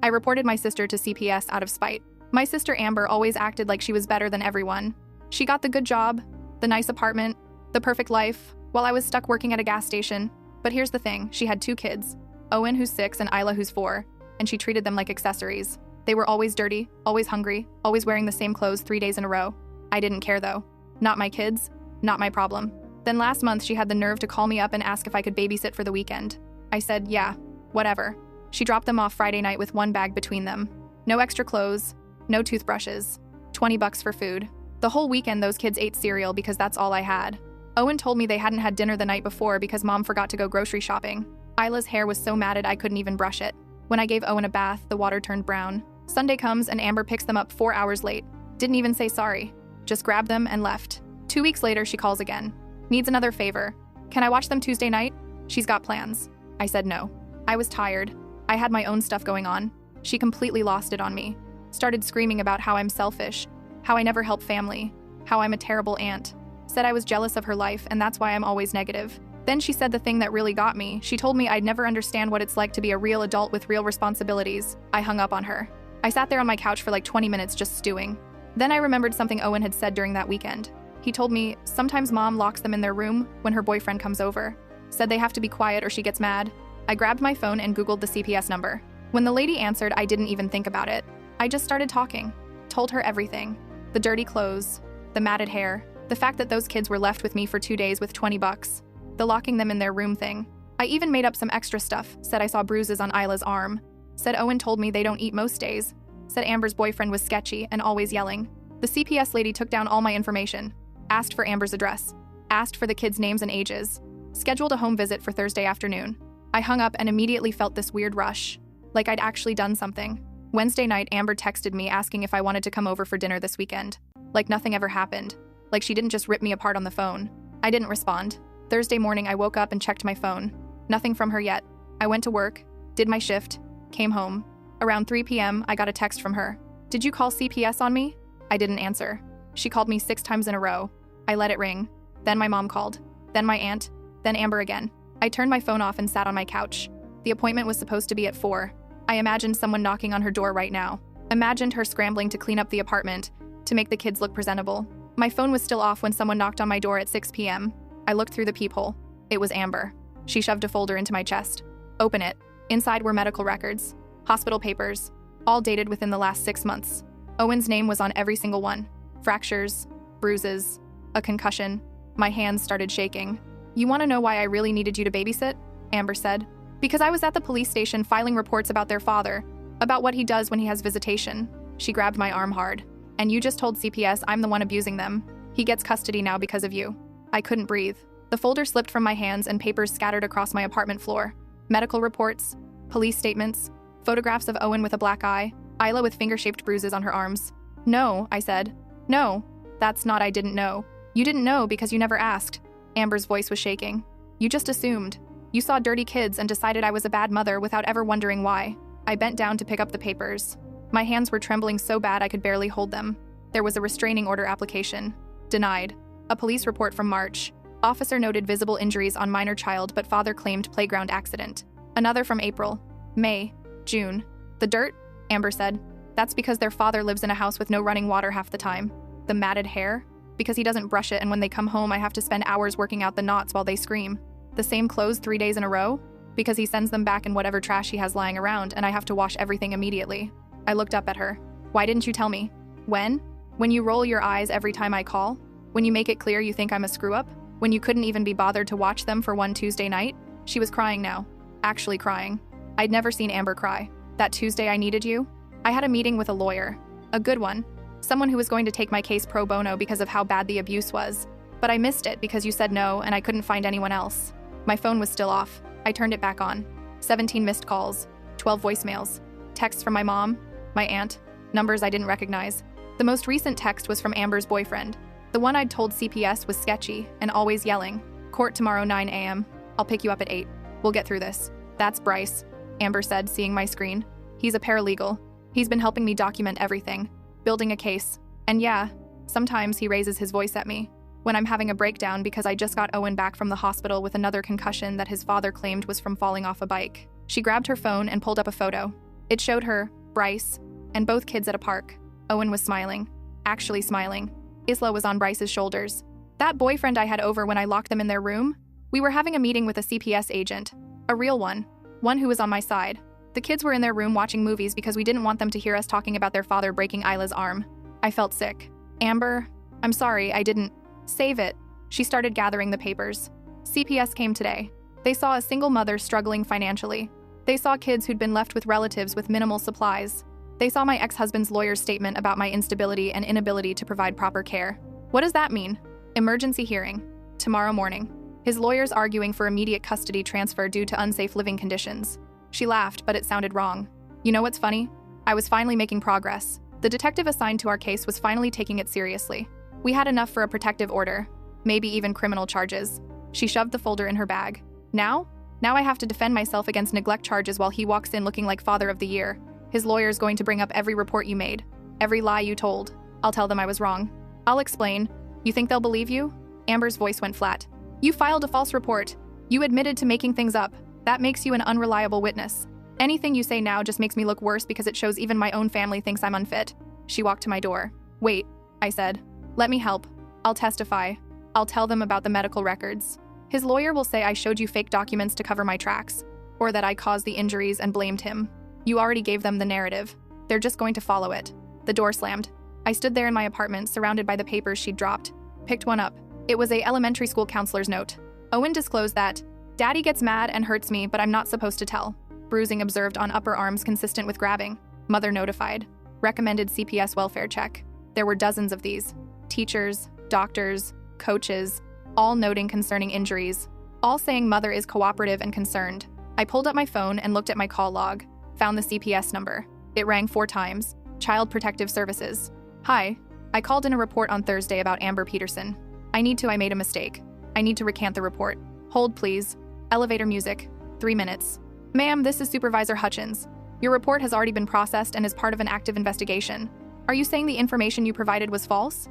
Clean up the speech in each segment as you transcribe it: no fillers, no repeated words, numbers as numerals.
I reported my sister to CPS out of spite. My sister Amber always acted like she was better than everyone. She got the good job, the nice apartment, the perfect life, while I was stuck working at a gas station. But here's the thing, she had 2 kids, Owen who's 6 and Isla who's 4, and she treated them like accessories. They were always dirty, always hungry, always wearing the same clothes 3 days in a row. I didn't care though. Not my kids, not my problem. Then last month she had the nerve to call me up and ask if I could babysit for the weekend. I said, yeah, whatever. She dropped them off Friday night with 1 bag between them. No extra clothes, no toothbrushes, $20 for food. The whole weekend those kids ate cereal because that's all I had. Owen told me they hadn't had dinner the night before because mom forgot to go grocery shopping. Isla's hair was so matted I couldn't even brush it. When I gave Owen a bath, the water turned brown. Sunday comes and Amber picks them up 4 hours late. Didn't even say sorry. Just grabbed them and left. 2 weeks later, she calls again. Needs another favor. Can I watch them Tuesday night? She's got plans. I said no. I was tired. I had my own stuff going on. She completely lost it on me. Started screaming about how I'm selfish, how I never help family, how I'm a terrible aunt. Said I was jealous of her life and that's why I'm always negative. Then she said the thing that really got me. She told me I'd never understand what it's like to be a real adult with real responsibilities. I hung up on her. I sat there on my couch for like 20 minutes just stewing. Then I remembered something Owen had said during that weekend. He told me sometimes mom locks them in their room when her boyfriend comes over. Said they have to be quiet or she gets mad. I grabbed my phone and Googled the CPS number. When the lady answered, I didn't even think about it. I just started talking. Told her everything. The dirty clothes, the matted hair, the fact that those kids were left with me for 2 days with $20, the locking them in their room thing. I even made up some extra stuff, said I saw bruises on Isla's arm. Said Owen told me they don't eat most days. Said Amber's boyfriend was sketchy and always yelling. The CPS lady took down all my information. Asked for Amber's address. Asked for the kids' names and ages. Scheduled a home visit for Thursday afternoon. I hung up and immediately felt this weird rush. Like I'd actually done something. Wednesday night, Amber texted me asking if I wanted to come over for dinner this weekend. Like nothing ever happened. Like she didn't just rip me apart on the phone. I didn't respond. Thursday morning, I woke up and checked my phone. Nothing from her yet. I went to work, did my shift, came home. Around 3 p.m., I got a text from her. Did you call CPS on me? I didn't answer. She called me 6 times in a row. I let it ring. Then my mom called. Then my aunt. Then Amber again. I turned my phone off and sat on my couch. The appointment was supposed to be at 4. I imagined someone knocking on her door right now. Imagined her scrambling to clean up the apartment, to make the kids look presentable. My phone was still off when someone knocked on my door at 6 p.m. I looked through the peephole. It was Amber. She shoved a folder into my chest. Open it. Inside were medical records, hospital papers, all dated within the last 6 months. Owen's name was on every single one. Fractures, bruises, a concussion. My hands started shaking. You want to know why I really needed you to babysit? Amber said. Because I was at the police station filing reports about their father, about what he does when he has visitation. She grabbed my arm hard. And you just told CPS I'm the one abusing them. He gets custody now because of you. I couldn't breathe. The folder slipped from my hands and papers scattered across my apartment floor. Medical reports, police statements, photographs of Owen with a black eye, Isla with finger-shaped bruises on her arms. No, I said. No, that's not I didn't know. You didn't know because you never asked. Amber's voice was shaking. You just assumed. You saw dirty kids and decided I was a bad mother without ever wondering why. I bent down to pick up the papers. My hands were trembling so bad I could barely hold them. There was a restraining order application. Denied. A police report from March. Officer noted visible injuries on minor child but father claimed playground accident. Another from April. May. June. The dirt? Amber said. That's because their father lives in a house with no running water half the time. The matted hair? Because he doesn't brush it and when they come home I have to spend hours working out the knots while they scream. The same clothes 3 days in a row? Because he sends them back in whatever trash he has lying around and I have to wash everything immediately. I looked up at her. Why didn't you tell me? When? When you roll your eyes every time I call? When you make it clear you think I'm a screw-up? When you couldn't even be bothered to watch them for one Tuesday night? She was crying now. Actually crying. I'd never seen Amber cry. That Tuesday I needed you? I had a meeting with a lawyer. A good one. Someone who was going to take my case pro bono because of how bad the abuse was. But I missed it because you said no and I couldn't find anyone else. My phone was still off. I turned it back on. 17 missed calls. 12 voicemails. Texts from my mom, my aunt, numbers I didn't recognize. The most recent text was from Amber's boyfriend. The one I'd told CPS was sketchy and always yelling. Court tomorrow 9 a.m. I'll pick you up at 8. We'll get through this. That's Bryce, Amber said, seeing my screen. He's a paralegal. He's been helping me document everything, building a case. And yeah, sometimes he raises his voice at me. When I'm having a breakdown because I just got Owen back from the hospital with another concussion that his father claimed was from falling off a bike. She grabbed her phone and pulled up a photo. It showed her, Bryce, and both kids at a park. Owen was smiling. Actually smiling. Isla was on Bryce's shoulders. That boyfriend I had over when I locked them in their room? We were having a meeting with a CPS agent. A real one. One who was on my side. The kids were in their room watching movies because we didn't want them to hear us talking about their father breaking Isla's arm. I felt sick. Amber, I'm sorry, I didn't. Save it. She started gathering the papers. CPS came today. They saw a single mother struggling financially. They saw kids who'd been left with relatives with minimal supplies. They saw my ex-husband's lawyer's statement about my instability and inability to provide proper care. What does that mean? Emergency hearing. Tomorrow morning. His lawyer's arguing for immediate custody transfer due to unsafe living conditions. She laughed, but it sounded wrong. You know what's funny? I was finally making progress. The detective assigned to our case was finally taking it seriously. We had enough for a protective order, maybe even criminal charges. She shoved the folder in her bag. Now I have to defend myself against neglect charges while he walks in looking like Father of the Year. His lawyer's going to bring up every report you made, every lie you told. I'll tell them I was wrong. I'll explain. You think they'll believe you? Amber's voice went flat. You filed a false report. You admitted to making things up. That makes you an unreliable witness. Anything you say now just makes me look worse because it shows even my own family thinks I'm unfit. She walked to my door. Wait, I said. Let me help. I'll testify. I'll tell them about the medical records. His lawyer will say I showed you fake documents to cover my tracks, or that I caused the injuries and blamed him. You already gave them the narrative. They're just going to follow it. The door slammed. I stood there in my apartment, surrounded by the papers she'd dropped. Picked one up. It was a elementary school counselor's note. Owen disclosed that, Daddy gets mad and hurts me, but I'm not supposed to tell. Bruising observed on upper arms consistent with grabbing. Mother notified. Recommended CPS welfare check. There were dozens of these. Teachers, doctors, coaches, all noting concerning injuries. All saying mother is cooperative and concerned. I pulled up my phone and looked at my call log. Found the CPS number. It rang 4 times. Child Protective Services. Hi. I called in a report on Thursday about Amber Peterson. I made a mistake. I need to recant the report. Hold, please. Elevator music. 3 minutes. Ma'am, this is Supervisor Hutchins. Your report has already been processed and is part of an active investigation. Are you saying the information you provided was false?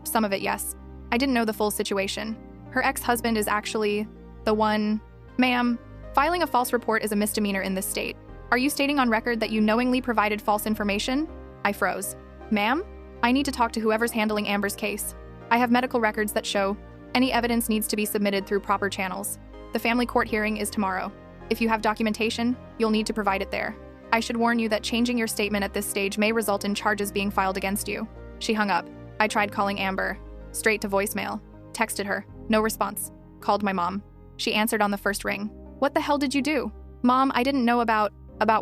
Some of it, yes. I didn't know the full situation. Her ex-husband is actually the one. Ma'am, filing a false report is a misdemeanor in this state. Are you stating on record that you knowingly provided false information? I froze. Ma'am? I need to talk to whoever's handling Amber's case. I have medical records that show any evidence needs to be submitted through proper channels. The family court hearing is tomorrow. If you have documentation, you'll need to provide it there. I should warn you that changing your statement at this stage may result in charges being filed against you. She hung up. I tried calling Amber. Straight to voicemail. Texted her. No response. Called my mom. She answered on the first ring. What the hell did you do? Mom, I didn't know about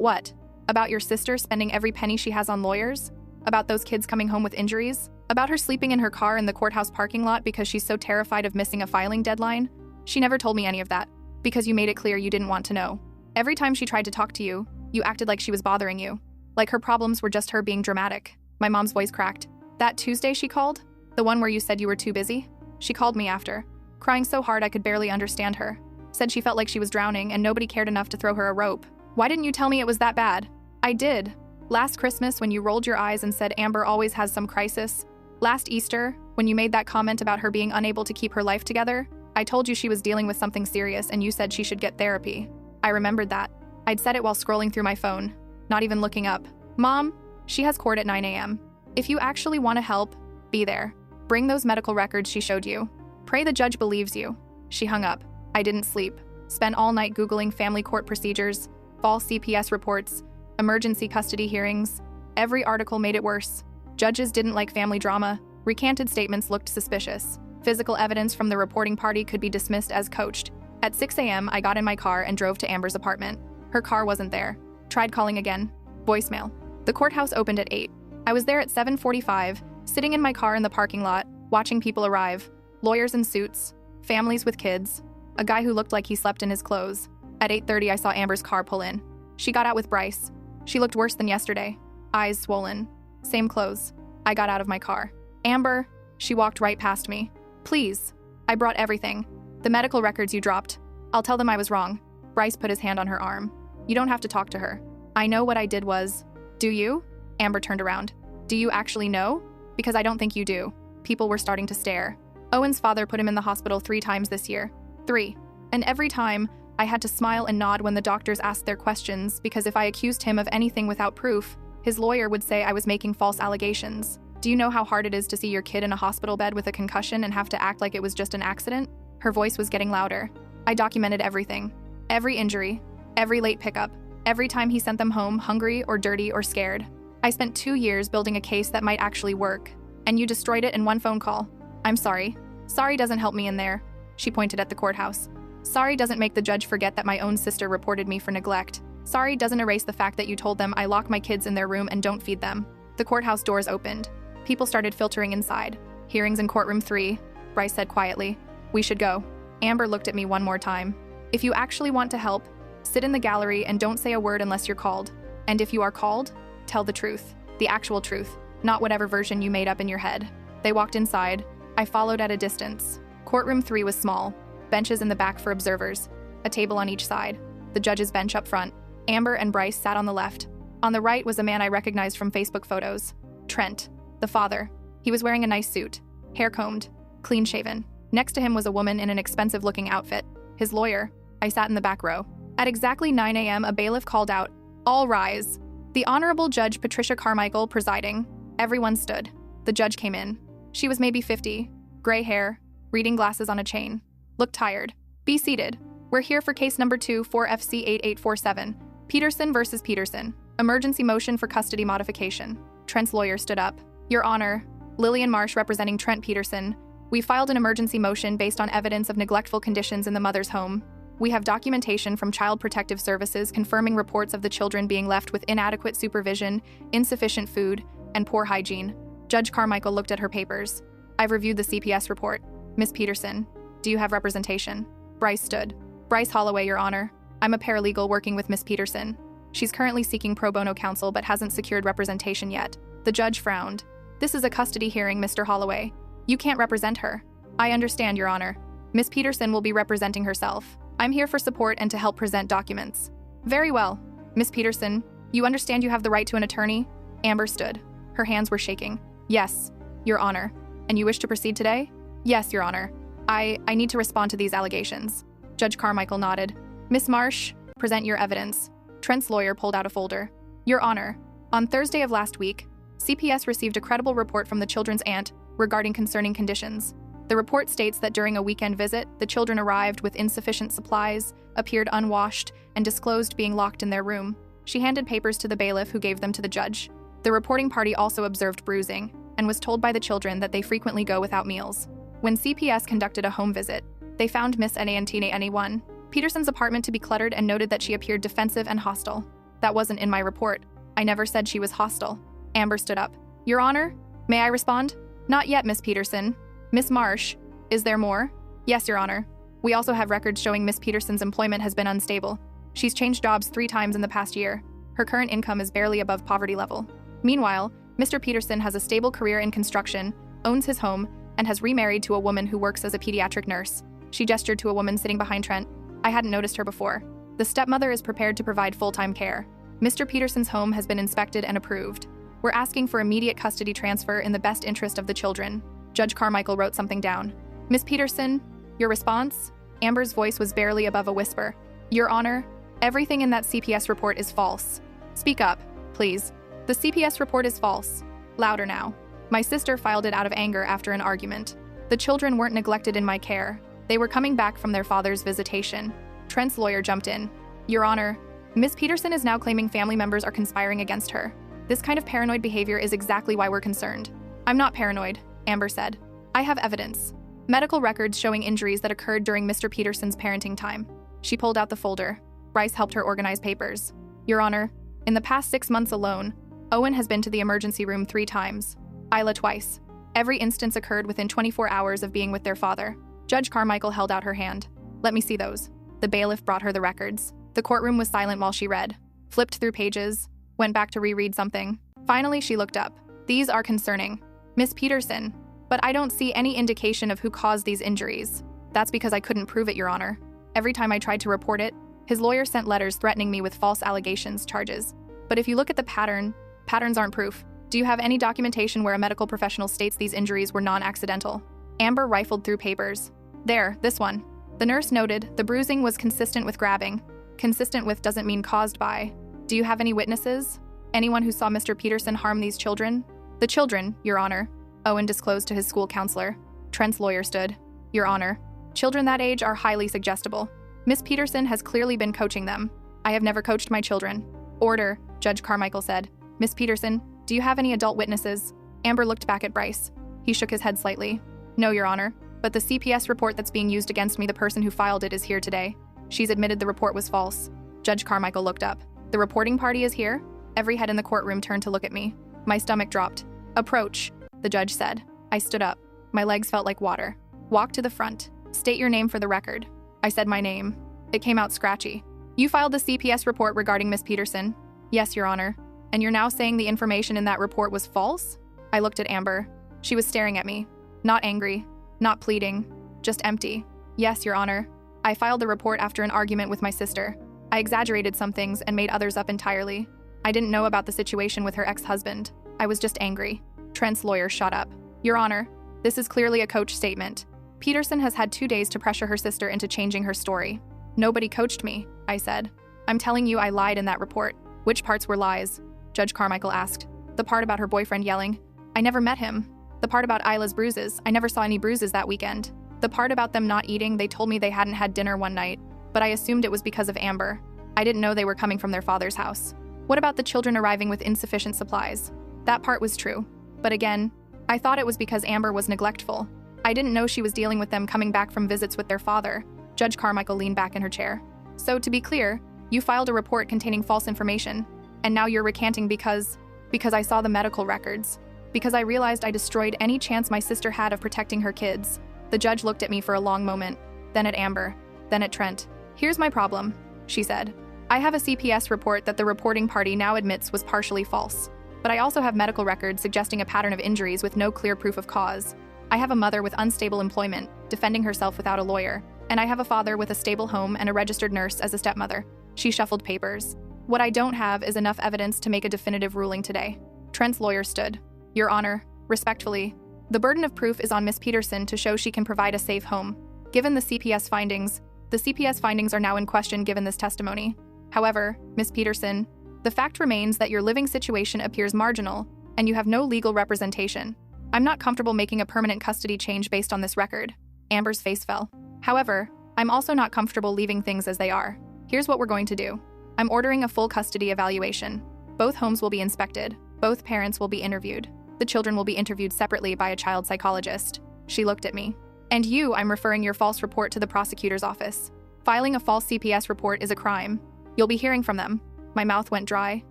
what? About your sister spending every penny she has on lawyers? About those kids coming home with injuries? About her sleeping in her car in the courthouse parking lot because she's so terrified of missing a filing deadline? She never told me any of that, because you made it clear you didn't want to know. Every time she tried to talk to you, you acted like she was bothering you. Like her problems were just her being dramatic. My mom's voice cracked. That Tuesday she called? The one where you said you were too busy? She called me after, crying so hard I could barely understand her. Said she felt like she was drowning and nobody cared enough to throw her a rope. Why didn't you tell me it was that bad? I did. Last Christmas when you rolled your eyes and said Amber always has some crisis. Last Easter, when you made that comment about her being unable to keep her life together, I told you she was dealing with something serious and you said she should get therapy. I remembered that. I'd said it while scrolling through my phone, not even looking up. Mom, she has court at 9 a.m. If you actually want to help, be there. Bring those medical records she showed you. Pray the judge believes you. She hung up. I didn't sleep. Spent all night Googling family court procedures, false CPS reports, emergency custody hearings. Every article made it worse. Judges didn't like family drama. Recanted statements looked suspicious. Physical evidence from the reporting party could be dismissed as coached. At 6 a.m., I got in my car and drove to Amber's apartment. Her car wasn't there. Tried calling again. Voicemail. The courthouse opened at 8. I was there at 7:45, sitting in my car in the parking lot, watching people arrive. Lawyers in suits, families with kids, a guy who looked like he slept in his clothes. At 8:30, I saw Amber's car pull in. She got out with Bryce. She looked worse than yesterday. Eyes swollen. Same clothes. I got out of my car. Amber, she walked right past me. Please. I brought everything. The medical records you dropped. I'll tell them I was wrong. Bryce put his hand on her arm. You don't have to talk to her. I know what I did was. Do you? Amber turned around. Do you actually know? Because I don't think you do. People were starting to stare. Owen's father put him in the hospital 3 times this year. 3. And every time, I had to smile and nod when the doctors asked their questions because if I accused him of anything without proof, his lawyer would say I was making false allegations. Do you know how hard it is to see your kid in a hospital bed with a concussion and have to act like it was just an accident? Her voice was getting louder. I documented everything. Every injury, every late pickup, every time he sent them home hungry or dirty or scared. I spent 2 years building a case that might actually work, and you destroyed it in one phone call. I'm sorry. Sorry doesn't help me in there. She pointed at the courthouse. Sorry doesn't make the judge forget that my own sister reported me for neglect. Sorry doesn't erase the fact that you told them I lock my kids in their room and don't feed them. The courthouse doors opened. People started filtering inside. Hearings in courtroom 3, Bryce said quietly. We should go. Amber looked at me one more time. If you actually want to help, sit in the gallery and don't say a word unless you're called. And if you are called, tell the truth. The actual truth, not whatever version you made up in your head. They walked inside. I followed at a distance. Courtroom 3 was small. Benches in the back for observers. A table on each side. The judge's bench up front. Amber and Bryce sat on the left. On the right was a man I recognized from Facebook photos. Trent, the father. He was wearing a nice suit. Hair combed. Clean-shaven. Next to him was a woman in an expensive-looking outfit. His lawyer. I sat in the back row. At exactly 9 a.m., a bailiff called out, "All rise." The Honorable Judge Patricia Carmichael presiding. Everyone stood. The judge came in. She was maybe 50, gray hair, reading glasses on a chain. Looked tired. Be seated. We're here for case number 2, 4FC 8847. Peterson versus Peterson. Emergency motion for custody modification. Trent's lawyer stood up. Your Honor, Lillian Marsh representing Trent Peterson. We filed an emergency motion based on evidence of neglectful conditions in the mother's home. We have documentation from Child Protective Services confirming reports of the children being left with inadequate supervision, insufficient food, and poor hygiene. Judge Carmichael looked at her papers. I've reviewed the CPS report. Miss Peterson, do you have representation? Bryce stood. Bryce Holloway, Your Honor. I'm a paralegal working with Miss Peterson. She's currently seeking pro bono counsel but hasn't secured representation yet. The judge frowned. This is a custody hearing, Mr. Holloway. You can't represent her. I understand, Your Honor. Miss Peterson will be representing herself. I'm here for support and to help present documents. Very well. Miss Peterson, you understand you have the right to an attorney? Amber stood. Her hands were shaking. Yes, Your Honor. And you wish to proceed today? Yes, Your Honor. I need to respond to these allegations. Judge Carmichael nodded. Miss Marsh, present your evidence. Trent's lawyer pulled out a folder. Your Honor, on Thursday of last week, CPS received a credible report from the children's aunt regarding concerning conditions. The report states that during a weekend visit, the children arrived with insufficient supplies, appeared unwashed, and disclosed being locked in their room. She handed papers to the bailiff who gave them to the judge. The reporting party also observed bruising and was told by the children that they frequently go without meals. When CPS conducted a home visit, they found Miss Anyone Peterson's apartment to be cluttered and noted that she appeared defensive and hostile. That wasn't in my report. I never said she was hostile. Amber stood up. Your Honor, may I respond? Not yet, Miss Peterson. Miss Marsh, is there more? Yes, Your Honor. We also have records showing Miss Peterson's employment has been unstable. She's changed jobs 3 times in the past year. Her current income is barely above poverty level. Meanwhile, Mr. Peterson has a stable career in construction, owns his home, and has remarried to a woman who works as a pediatric nurse. She gestured to a woman sitting behind Trent. I hadn't noticed her before. The stepmother is prepared to provide full-time care. Mr. Peterson's home has been inspected and approved. We're asking for immediate custody transfer in the best interest of the children. Judge Carmichael wrote something down. Miss Peterson, your response? Amber's voice was barely above a whisper. Your Honor, everything in that CPS report is false. Speak up, please. The CPS report is false. Louder now. My sister filed it out of anger after an argument. The children weren't neglected in my care. They were coming back from their father's visitation. Trent's lawyer jumped in. Your Honor, Miss Peterson is now claiming family members are conspiring against her. This kind of paranoid behavior is exactly why we're concerned. I'm not paranoid, Amber said. I have evidence. Medical records showing injuries that occurred during Mr. Peterson's parenting time. She pulled out the folder. Bryce helped her organize papers. Your Honor, in the past 6 months alone, Owen has been to the emergency room 3 times. Isla twice. Every instance occurred within 24 hours of being with their father. Judge Carmichael held out her hand. Let me see those. The bailiff brought her the records. The courtroom was silent while she read. Flipped through pages. Went back to reread something. Finally, she looked up. These are concerning. Miss Peterson, but I don't see any indication of who caused these injuries. That's because I couldn't prove it, Your Honor. Every time I tried to report it, his lawyer sent letters threatening me with false allegations charges. But if you look at the patterns aren't proof. Do you have any documentation where a medical professional states these injuries were non-accidental? Amber rifled through papers. There, this one. The nurse noted the bruising was consistent with grabbing. Consistent with doesn't mean caused by. Do you have any witnesses? Anyone who saw Mr. Peterson harm these children? The children, Your Honor, Owen disclosed to his school counselor. Trent's lawyer stood. Your Honor, children that age are highly suggestible. Miss Peterson has clearly been coaching them. I have never coached my children. Order, Judge Carmichael said. Miss Peterson, do you have any adult witnesses? Amber looked back at Bryce. He shook his head slightly. No, Your Honor, but the CPS report that's being used against me, the person who filed it is here today. She's admitted the report was false. Judge Carmichael looked up. The reporting party is here? Every head in the courtroom turned to look at me. My stomach dropped. Approach, the judge said. I stood up. My legs felt like water. Walk to the front. State your name for the record. I said my name. It came out scratchy. You filed the CPS report regarding Miss Peterson? Yes, Your Honor. And you're now saying the information in that report was false? I looked at Amber. She was staring at me. Not angry. Not pleading. Just empty. Yes, Your Honor. I filed the report after an argument with my sister. I exaggerated some things and made others up entirely. I didn't know about the situation with her ex-husband. I was just angry. Trent's lawyer shot up. Your Honor, this is clearly a coach statement. Peterson has had 2 days to pressure her sister into changing her story. Nobody coached me, I said. I'm telling you I lied in that report. Which parts were lies? Judge Carmichael asked. The part about her boyfriend yelling. I never met him. The part about Isla's bruises. I never saw any bruises that weekend. The part about them not eating, they told me they hadn't had dinner one night, but I assumed it was because of Amber. I didn't know they were coming from their father's house. What about the children arriving with insufficient supplies? That part was true. But again, I thought it was because Amber was neglectful. I didn't know she was dealing with them coming back from visits with their father. Judge Carmichael leaned back in her chair. So, to be clear, you filed a report containing false information, and now you're recanting because I saw the medical records. Because I realized I destroyed any chance my sister had of protecting her kids. The judge looked at me for a long moment, then at Amber, then at Trent. Here's my problem, she said. I have a CPS report that the reporting party now admits was partially false. But I also have medical records suggesting a pattern of injuries with no clear proof of cause. I have a mother with unstable employment, defending herself without a lawyer. And I have a father with a stable home and a registered nurse as a stepmother. She shuffled papers. What I don't have is enough evidence to make a definitive ruling today. Trent's lawyer stood. Your Honor, respectfully, the burden of proof is on Miss Peterson to show she can provide a safe home. Given the CPS findings are now in question given this testimony. However, Miss Peterson, the fact remains that your living situation appears marginal, and you have no legal representation. I'm not comfortable making a permanent custody change based on this record. Amber's face fell. However, I'm also not comfortable leaving things as they are. Here's what we're going to do. I'm ordering a full custody evaluation. Both homes will be inspected. Both parents will be interviewed. The children will be interviewed separately by a child psychologist. She looked at me. And you, I'm referring your false report to the prosecutor's office. Filing a false CPS report is a crime. You'll be hearing from them. My mouth went dry.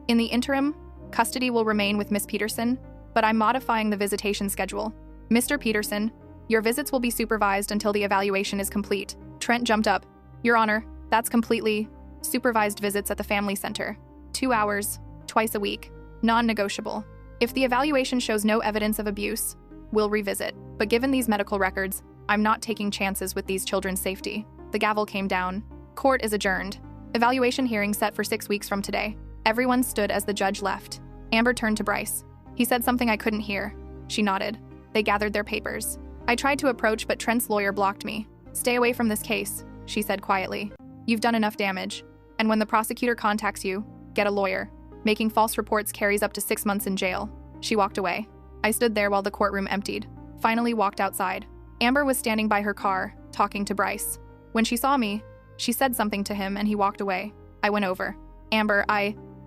In the interim, custody will remain with Miss Peterson, but I'm modifying the visitation schedule. Mr. Peterson, your visits will be supervised until the evaluation is complete. Trent jumped up. Your Honor, that's completely supervised visits at the family center. 2 hours, twice a week, non-negotiable. If the evaluation shows no evidence of abuse, we'll revisit. But given these medical records, I'm not taking chances with these children's safety. The gavel came down. Court is adjourned. Evaluation hearing set for 6 weeks from today. Everyone stood as the judge left. Amber turned to Bryce. He said something I couldn't hear. She nodded. They gathered their papers. I tried to approach, but Trent's lawyer blocked me. Stay away from this case, she said quietly. You've done enough damage. And when the prosecutor contacts you, get a lawyer. Making false reports carries up to 6 months in jail. She walked away. I stood there while the courtroom emptied. Finally walked outside. Amber was standing by her car, talking to Bryce. When she saw me, she said something to him and he walked away. I went over. Amber,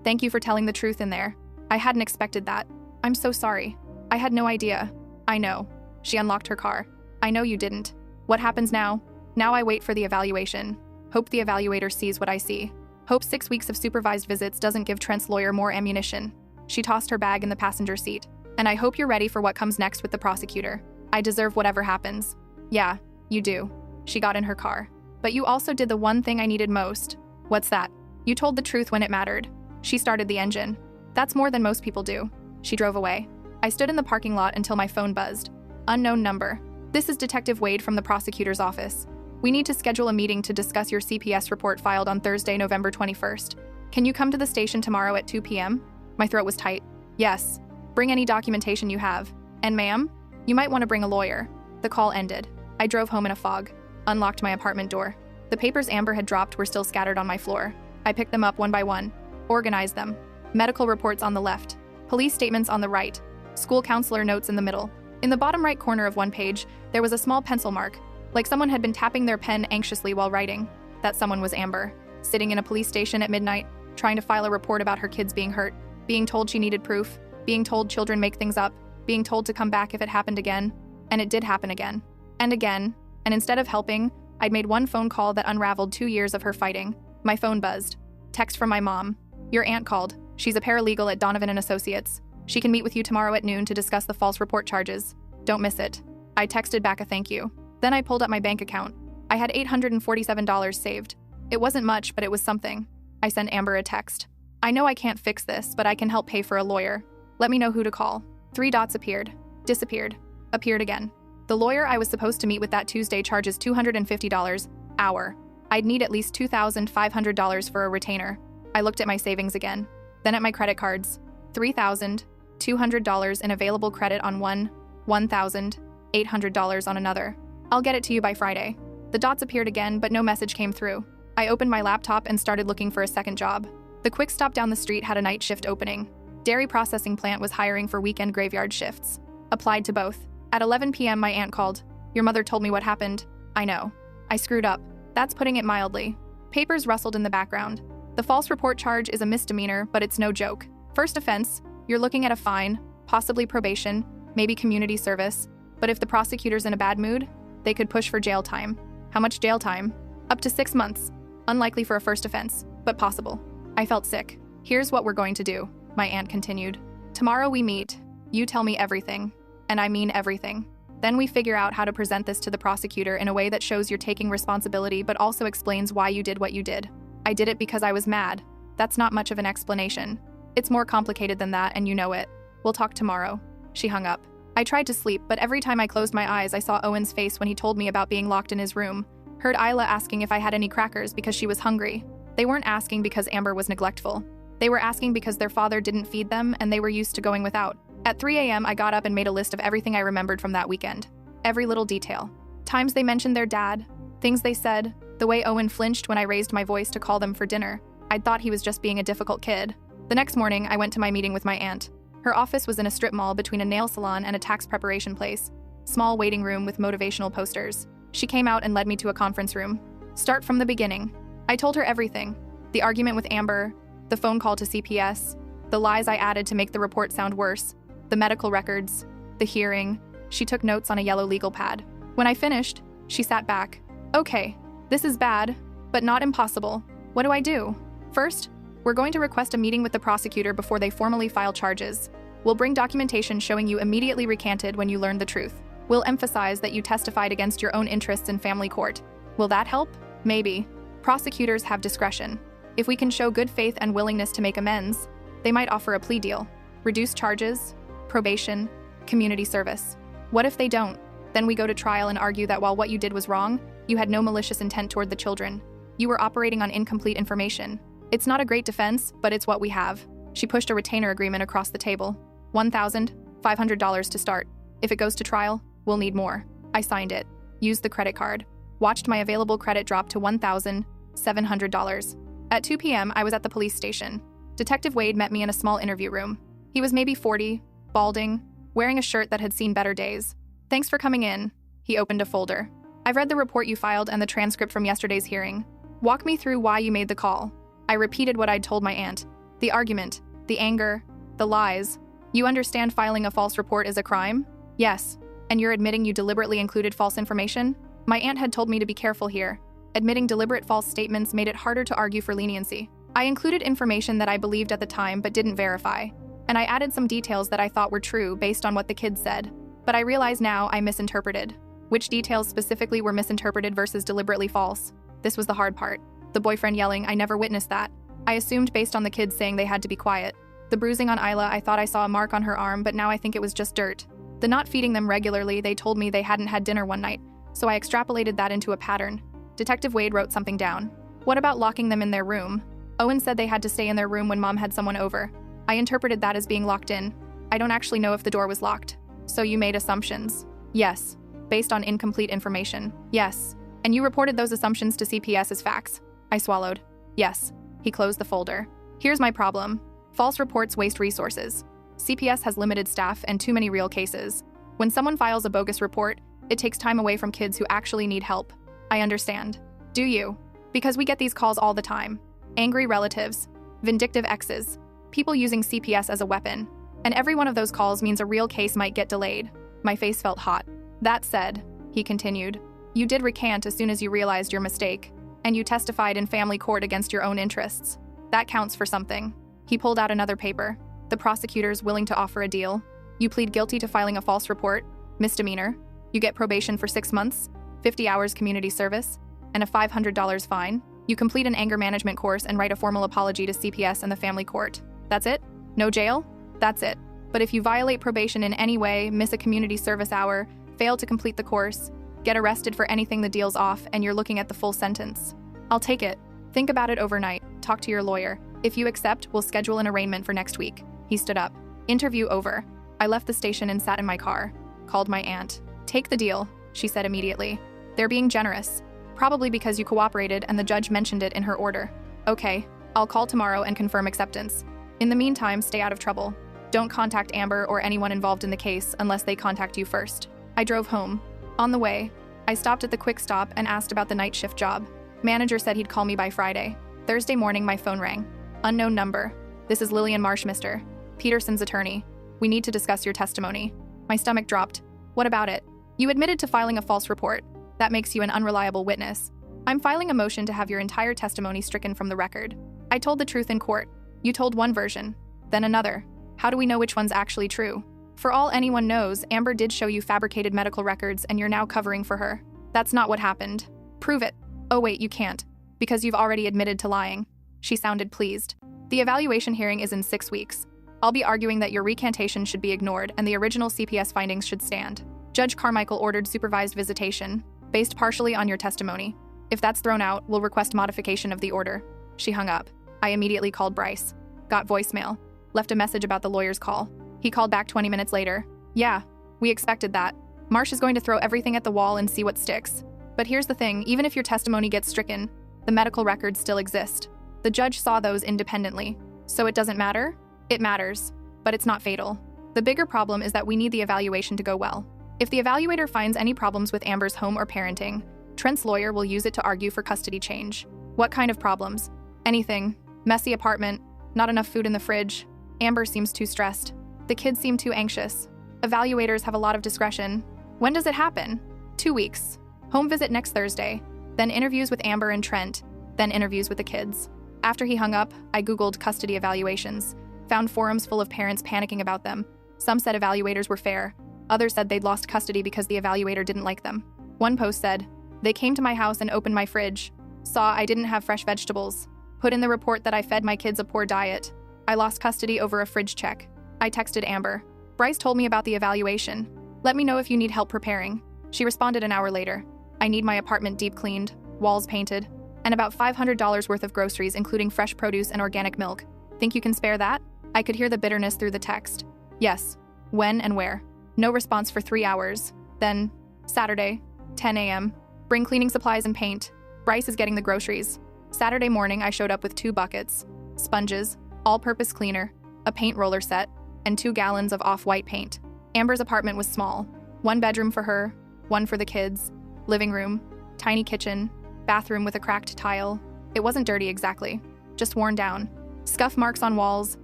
thank you for telling the truth in there. I hadn't expected that. I'm so sorry. I had no idea. I know. She unlocked her car. I know you didn't. What happens now? Now I wait for the evaluation. Hope the evaluator sees what I see. Hope 6 weeks of supervised visits doesn't give Trent's lawyer more ammunition. She tossed her bag in the passenger seat. And I hope you're ready for what comes next with the prosecutor. I deserve whatever happens. Yeah, you do. She got in her car. But you also did the one thing I needed most. What's that? You told the truth when it mattered. She started the engine. That's more than most people do. She drove away. I stood in the parking lot until my phone buzzed. Unknown number. This is Detective Wade from the prosecutor's office. We need to schedule a meeting to discuss your CPS report filed on Thursday, November 21st. Can you come to the station tomorrow at 2 p.m.? My throat was tight. Yes. Bring any documentation you have. And ma'am, you might want to bring a lawyer. The call ended. I drove home in a fog. unlocked my apartment door. The papers Amber had dropped were still scattered on my floor. I picked them up one by one, organized them. Medical reports on the left, police statements on the right, school counselor notes in the middle. In the bottom right corner of one page, there was a small pencil mark, like someone had been tapping their pen anxiously while writing. That someone was Amber, sitting in a police station at midnight, trying to file a report about her kids being hurt, being told she needed proof, being told children make things up, being told to come back if it happened again. And it did happen again. And again. And instead of helping, I'd made one phone call that unraveled 2 years of her fighting. My phone buzzed. Text from my mom. Your aunt called. She's a paralegal at Donovan & Associates. She can meet with you tomorrow at noon to discuss the false report charges. Don't miss it. I texted back a thank you. Then I pulled up my bank account. I had $847 saved. It wasn't much, but it was something. I sent Amber a text. I know I can't fix this, but I can help pay for a lawyer. Let me know who to call. 3 dots appeared. Disappeared. Appeared again. The lawyer I was supposed to meet with that Tuesday charges $250 hour. I'd need at least $2,500 for a retainer. I looked at my savings again. Then at my credit cards. $3,200 in available credit on one, $1,800 on another. I'll get it to you by Friday. The dots appeared again, but no message came through. I opened my laptop and started looking for a second job. The quick stop down the street had a night shift opening. Dairy processing plant was hiring for weekend graveyard shifts. Applied to both. At 11 p.m. my aunt called. Your mother told me what happened. I know. I screwed up. That's putting it mildly. Papers rustled in the background. The false report charge is a misdemeanor, but it's no joke. First offense, you're looking at a fine, possibly probation, maybe community service. But if the prosecutor's in a bad mood, they could push for jail time. How much jail time? Up to 6 months. Unlikely for a first offense, but possible. I felt sick. Here's what we're going to do, my aunt continued. Tomorrow we meet. You tell me everything. And I mean everything. Then we figure out how to present this to the prosecutor in a way that shows you're taking responsibility but also explains why you did what you did. I did it because I was mad. That's not much of an explanation. It's more complicated than that, and you know it. We'll talk tomorrow. She hung up. I tried to sleep, but every time I closed my eyes, I saw Owen's face when he told me about being locked in his room. Heard Isla asking if I had any crackers because she was hungry. They weren't asking because Amber was neglectful. They were asking because their father didn't feed them and they were used to going without. At 3 a.m., I got up and made a list of everything I remembered from that weekend. Every little detail. Times they mentioned their dad, things they said, the way Owen flinched when I raised my voice to call them for dinner. I'd thought he was just being a difficult kid. The next morning, I went to my meeting with my aunt. Her office was in a strip mall between a nail salon and a tax preparation place. Small waiting room with motivational posters. She came out and led me to a conference room. Start from the beginning. I told her everything. The argument with Amber, the phone call to CPS, the lies I added to make the report sound worse, the medical records, the hearing. She took notes on a yellow legal pad. When I finished, she sat back. Okay, this is bad, but not impossible. What do I do? First, we're going to request a meeting with the prosecutor before they formally file charges. We'll bring documentation showing you immediately recanted when you learned the truth. We'll emphasize that you testified against your own interests in family court. Will that help? Maybe. Prosecutors have discretion. If we can show good faith and willingness to make amends, they might offer a plea deal. Reduce charges, probation, community service. What if they don't? Then we go to trial and argue that while what you did was wrong, you had no malicious intent toward the children. You were operating on incomplete information. It's not a great defense, but it's what we have. She pushed a retainer agreement across the table. $1,500 to start. If it goes to trial, we'll need more. I signed it. Used the credit card. Watched my available credit drop to $1,700. At 2 p.m., I was at the police station. Detective Wade met me in a small interview room. He was maybe 40, balding, wearing a shirt that had seen better days. Thanks for coming in. He opened a folder. I've read the report you filed and the transcript from yesterday's hearing. Walk me through why you made the call. I repeated what I'd told my aunt. The argument, the anger, the lies. You understand filing a false report is a crime? Yes. And you're admitting you deliberately included false information? My aunt had told me to be careful here. Admitting deliberate false statements made it harder to argue for leniency. I included information that I believed at the time but didn't verify. And I added some details that I thought were true based on what the kids said. But I realize now I misinterpreted. Which details specifically were misinterpreted versus deliberately false? This was the hard part. The boyfriend yelling, I never witnessed that. I assumed based on the kids saying they had to be quiet. The bruising on Isla, I thought I saw a mark on her arm, but now I think it was just dirt. The not feeding them regularly, they told me they hadn't had dinner one night, so I extrapolated that into a pattern. Detective Wade wrote something down. What about locking them in their room? Owen said they had to stay in their room when Mom had someone over. I interpreted that as being locked in. I don't actually know if the door was locked. So you made assumptions? Yes. Based on incomplete information? Yes. And you reported those assumptions to CPS as facts. I swallowed. Yes. He closed the folder. Here's my problem. False reports waste resources. CPS has limited staff and too many real cases. When someone files a bogus report, it takes time away from kids who actually need help. I understand. Do you? Because we get these calls all the time. Angry relatives, vindictive exes, people using CPS as a weapon. And every one of those calls means a real case might get delayed. My face felt hot. That said, he continued, you did recant as soon as you realized your mistake, and you testified in family court against your own interests. That counts for something. He pulled out another paper. The prosecutor's willing to offer a deal. You plead guilty to filing a false report, misdemeanor. You get probation for 6 months, 50 hours community service, and a $500 fine. You complete an anger management course and write a formal apology to CPS and the family court. That's it? No jail? That's it. But if you violate probation in any way, miss a community service hour, fail to complete the course, get arrested for anything the deal's off, and you're looking at the full sentence. I'll take it. Think about it overnight. Talk to your lawyer. If you accept, we'll schedule an arraignment for next week. He stood up. Interview over. I left the station and sat in my car. Called my aunt. Take the deal, she said immediately. They're being generous. Probably because you cooperated and the judge mentioned it in her order. Okay, I'll call tomorrow and confirm acceptance. In the meantime, stay out of trouble. Don't contact Amber or anyone involved in the case unless they contact you first. I drove home. On the way, I stopped at the quick stop and asked about the night shift job. Manager said he'd call me by Friday. Thursday morning, my phone rang. Unknown number. This is Lillian Marsh, Mr. Peterson's attorney. We need to discuss your testimony. My stomach dropped. What about it? You admitted to filing a false report. That makes you an unreliable witness. I'm filing a motion to have your entire testimony stricken from the record. I told the truth in court. You told one version, then another. How do we know which one's actually true? For all anyone knows, Amber did show you fabricated medical records and you're now covering for her. That's not what happened. Prove it. Oh wait, you can't. Because you've already admitted to lying. She sounded pleased. The evaluation hearing is in 6 weeks. I'll be arguing that your recantation should be ignored and the original CPS findings should stand. Judge Carmichael ordered supervised visitation, based partially on your testimony. If that's thrown out, we'll request modification of the order. She hung up. I immediately called Bryce. Got voicemail. Left a message about the lawyer's call. He called back 20 minutes later. Yeah, we expected that. Marsh is going to throw everything at the wall and see what sticks. But here's the thing, even if your testimony gets stricken, the medical records still exist. The judge saw those independently. So it doesn't matter? It matters, but it's not fatal. The bigger problem is that we need the evaluation to go well. If the evaluator finds any problems with Amber's home or parenting, Trent's lawyer will use it to argue for custody change. What kind of problems? Anything. Messy apartment, not enough food in the fridge. Amber seems too stressed. The kids seem too anxious. Evaluators have a lot of discretion. When does it happen? 2 weeks. Home visit next Thursday. Then interviews with Amber and Trent. Then interviews with the kids. After he hung up, I Googled custody evaluations. Found forums full of parents panicking about them. Some said evaluators were fair. Others said they'd lost custody because the evaluator didn't like them. One post said, "They came to my house and opened my fridge. Saw I didn't have fresh vegetables. Put in the report that I fed my kids a poor diet. I lost custody over a fridge check." I texted Amber. Bryce told me about the evaluation. Let me know if you need help preparing. She responded an hour later. I need my apartment deep cleaned, walls painted, and about $500 worth of groceries including fresh produce and organic milk. Think you can spare that? I could hear the bitterness through the text. Yes. When and where? No response for 3 hours. Then, Saturday, 10 a.m. Bring cleaning supplies and paint. Bryce is getting the groceries. Saturday morning, I showed up with 2 buckets, sponges, all-purpose cleaner, a paint roller set, and 2 gallons of off-white paint. Amber's apartment was small. 1 bedroom for her, 1 for the kids, living room, tiny kitchen, bathroom with a cracked tile. It wasn't dirty exactly, just worn down. Scuff marks on walls,